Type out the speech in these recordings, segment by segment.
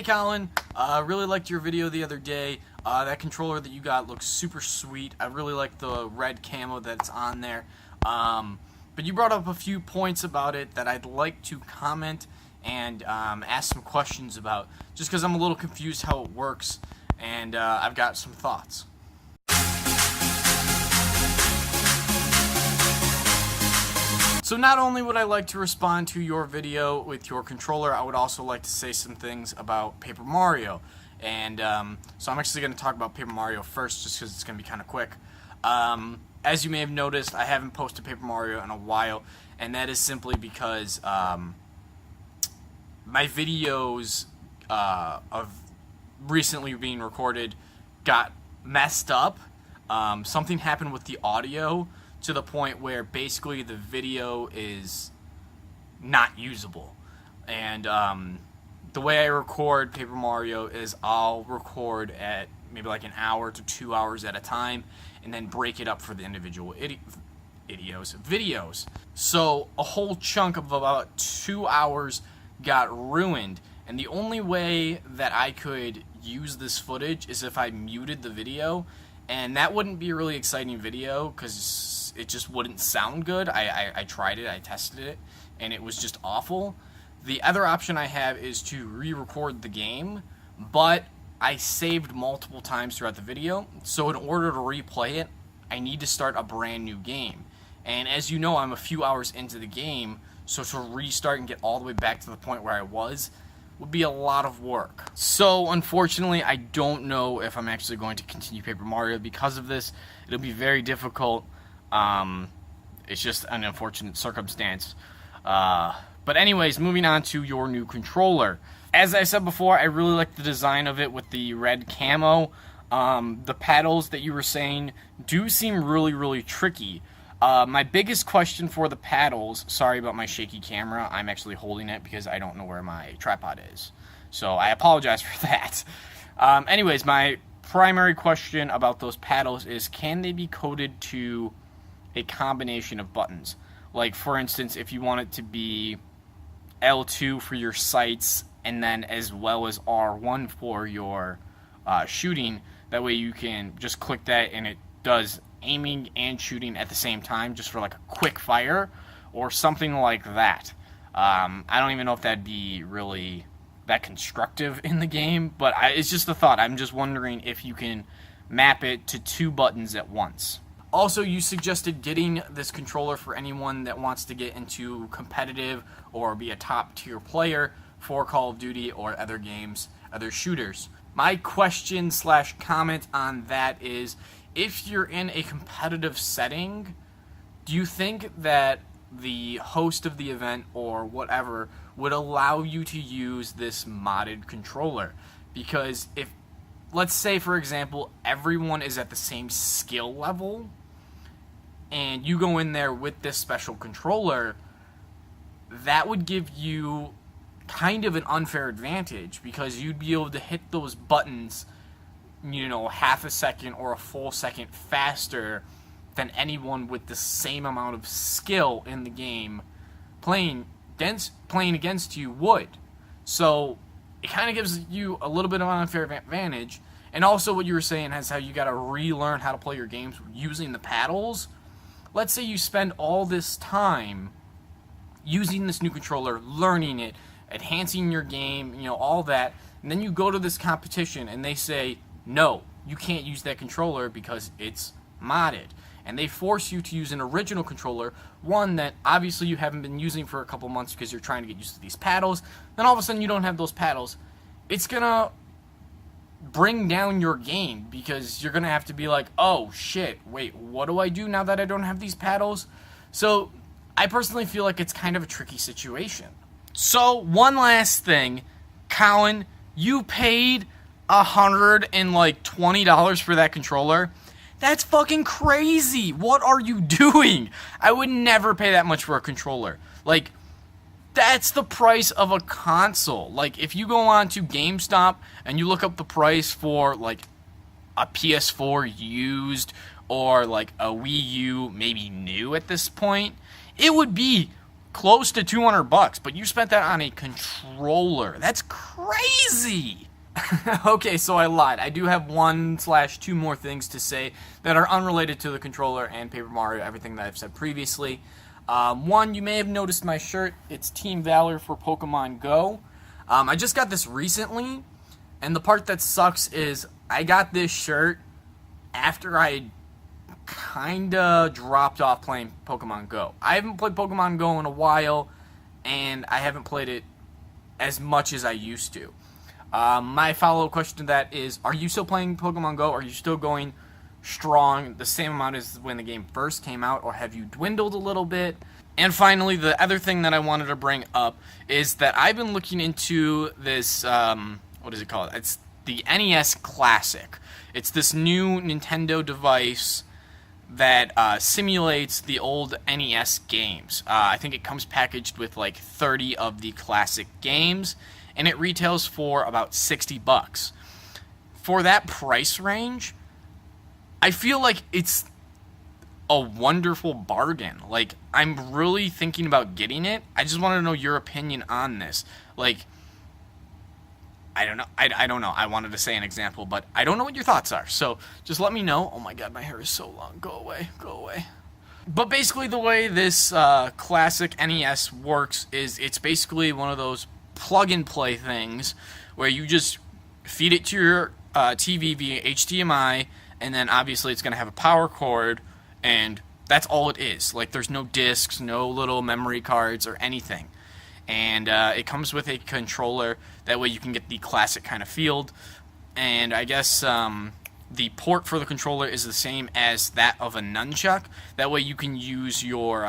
Hey Colin, really liked your video the other day. That controller that you got looks super sweet. I really like the red camo that's on there. But you brought up a few points about it that I'd like to comment and ask some questions about, just because I'm a little confused how it works, and I've got some thoughts. So not only would I like to respond to your video with your controller, I would also like to say some things about Paper Mario. And so I'm actually going to talk about Paper Mario first, just because it's going to be kind of quick. As you may have noticed, I haven't posted Paper Mario in a while, and that is simply because my videos of recently being recorded got messed up. Something happened with the audio, to the point where basically the video is not usable. And the way I record Paper Mario is I'll record at maybe like an hour to 2 hours at a time, and then break it up for the individual videos. So a whole chunk of about 2 hours got ruined, and the only way that I could use this footage is if I muted the video. And that wouldn't be a really exciting video because it just wouldn't sound good. I tried it, I tested it, and it was just awful. The other option I have is to re-record the game, but I saved multiple times throughout the video, so in order to replay it, I need to start a brand new game. And as you know, I'm a few hours into the game, so to restart and get all the way back to the point where I was would be a lot of work. So unfortunately, I don't know if I'm actually going to continue Paper Mario because of this. It'll be very difficult. It's just an unfortunate circumstance. But anyways, moving on to your new controller. As I said before, I really like the design of it with the red camo. The paddles that you were saying do seem really, really tricky. My biggest question for the paddles, sorry about my shaky camera, I'm actually holding it because I don't know where my tripod is. So I apologize for that. Anyways, my primary question about those paddles is, can they be coded to a combination of buttons? Like, for instance, if you want it to be L2 for your sights, and then as well as R1 for your shooting, that way you can just click that and it does aiming and shooting at the same time, just for like a quick fire or something like that. I don't even know if that'd be really that constructive in the game, but it's just a thought. I'm just wondering if you can map it to two buttons at once. Also, you suggested getting this controller for anyone that wants to get into competitive or be a top tier player for Call of Duty or other games, other shooters. My question / comment on that is, if you're in a competitive setting, do you think that the host of the event or whatever would allow you to use this modded controller? Because if, let's say for example, everyone is at the same skill level, and you go in there with this special controller, that would give you kind of an unfair advantage, because you'd be able to hit those buttons, you know, half a second or a full second faster than anyone with the same amount of skill in the game playing against you would. So it kind of gives you a little bit of an unfair advantage. And also what you were saying is how you got to relearn how to play your games using the paddles. Let's say you spend all this time using this new controller, learning it, enhancing your game, you know, all that, and then you go to this competition and they say, no, you can't use that controller because it's modded. And they force you to use an original controller, one that obviously you haven't been using for a couple months because you're trying to get used to these paddles. Then all of a sudden you don't have those paddles. It's going to bring down your game, because you're going to have to be like, oh shit, wait, what do I do now that I don't have these paddles? So I personally feel like it's kind of a tricky situation. So one last thing, Colin, you paid $120 for that controller. That's fucking crazy. What are you doing? I would never pay that much for a controller. Like, that's the price of a console. Like, if you go on to GameStop and you look up the price for like a PS4 used or like a Wii U maybe new at this point, it would be close to 200 bucks, but you spent that on a controller. That's crazy. Okay, so I lied. I do have 1/2 more things to say that are unrelated to the controller and Paper Mario, everything that I've said previously. One, you may have noticed my shirt. It's Team Valor for Pokemon Go. I just got this recently, and the part that sucks is I got this shirt after I kinda dropped off playing Pokemon Go. I haven't played Pokemon Go in a while, and I haven't played it as much as I used to. My follow-up question to that is, are you still playing Pokemon Go? Are you still going strong, the same amount as when the game first came out, or have you dwindled a little bit? And finally, the other thing that I wanted to bring up is that I've been looking into this, what is it called? It's the NES Classic. It's this new Nintendo device that simulates the old NES games. I think it comes packaged with like 30 of the classic games, and it retails for about 60 bucks. For that price range, I feel like it's a wonderful bargain. Like, I'm really thinking about getting it. I just want to know your opinion on this. Like, I don't know. I don't know. I wanted to say an example, but I don't know what your thoughts are. So just let me know. Oh my god, my hair is so long. Go away. Go away. But basically the way this classic NES works is it's basically one of those plug-and-play things where you just feed it to your TV via HDMI, and then obviously it's going to have a power cord, and that's all it is. Like, there's no discs, no little memory cards or anything. And it comes with a controller. That way you can get the classic kind of feel. And I guess the port for the controller is the same as that of a nunchuck. That way you can use your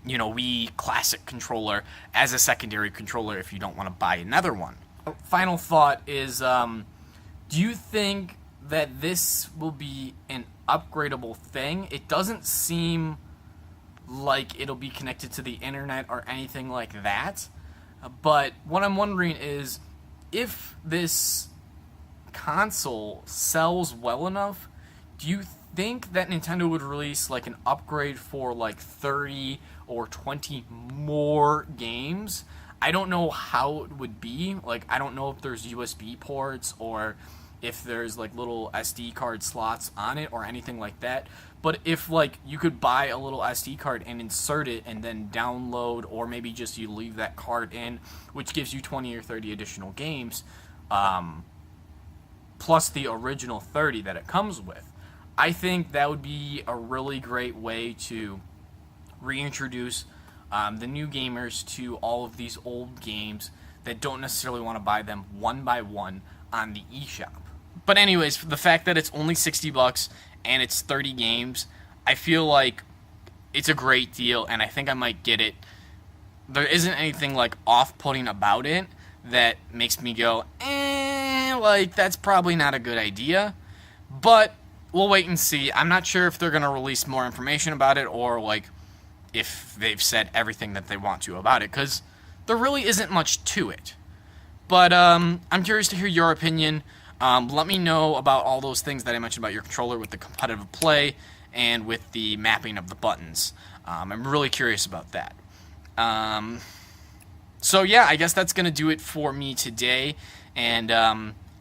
Wii Classic controller as a secondary controller if you don't want to buy another one. Final thought is, do you think that this will be an upgradable thing? It doesn't seem like it'll be connected to the internet or anything like that. But what I'm wondering is, if this console sells well enough, do you think that Nintendo would release like an upgrade for like 30 or 20 more games? I don't know how it would be. Like, I don't know if there's USB ports or if there's like little SD card slots on it or anything like that. But if like you could buy a little SD card and insert it and then download, or maybe just you leave that card in, which gives you 20 or 30 additional games, plus the original 30 that it comes with, I think that would be a really great way to reintroduce the new gamers to all of these old games that don't necessarily want to buy them one by one on the eShop. But anyways, the fact that it's only 60 bucks and it's 30 games, I feel like it's a great deal, and I think I might get it. There isn't anything like off-putting about it that makes me go, like, that's probably not a good idea. But we'll wait and see. I'm not sure if they're going to release more information about it, or like if they've said everything that they want to about it, because there really isn't much to it. But I'm curious to hear your opinion. Let me know about all those things that I mentioned about your controller with the competitive play and with the mapping of the buttons. I'm really curious about that. So yeah, I guess that's going to do it for me today. And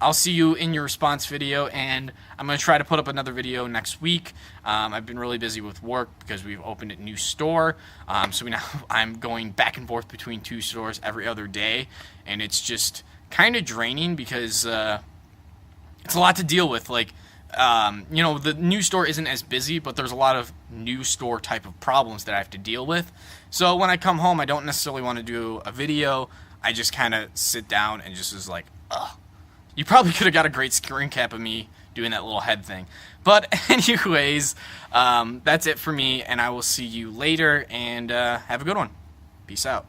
I'll see you in your response video, and I'm going to try to put up another video next week. I've been really busy with work because we've opened a new store. So now I'm going back and forth between 2 stores every other day, and it's just kind of draining because it's a lot to deal with. Like, the new store isn't as busy, but there's a lot of new store type of problems that I have to deal with. So when I come home, I don't necessarily want to do a video. I just kind of sit down and just is like, ugh. You probably could have got a great screen cap of me doing that little head thing. But anyways, that's it for me, and I will see you later, and have a good one. Peace out.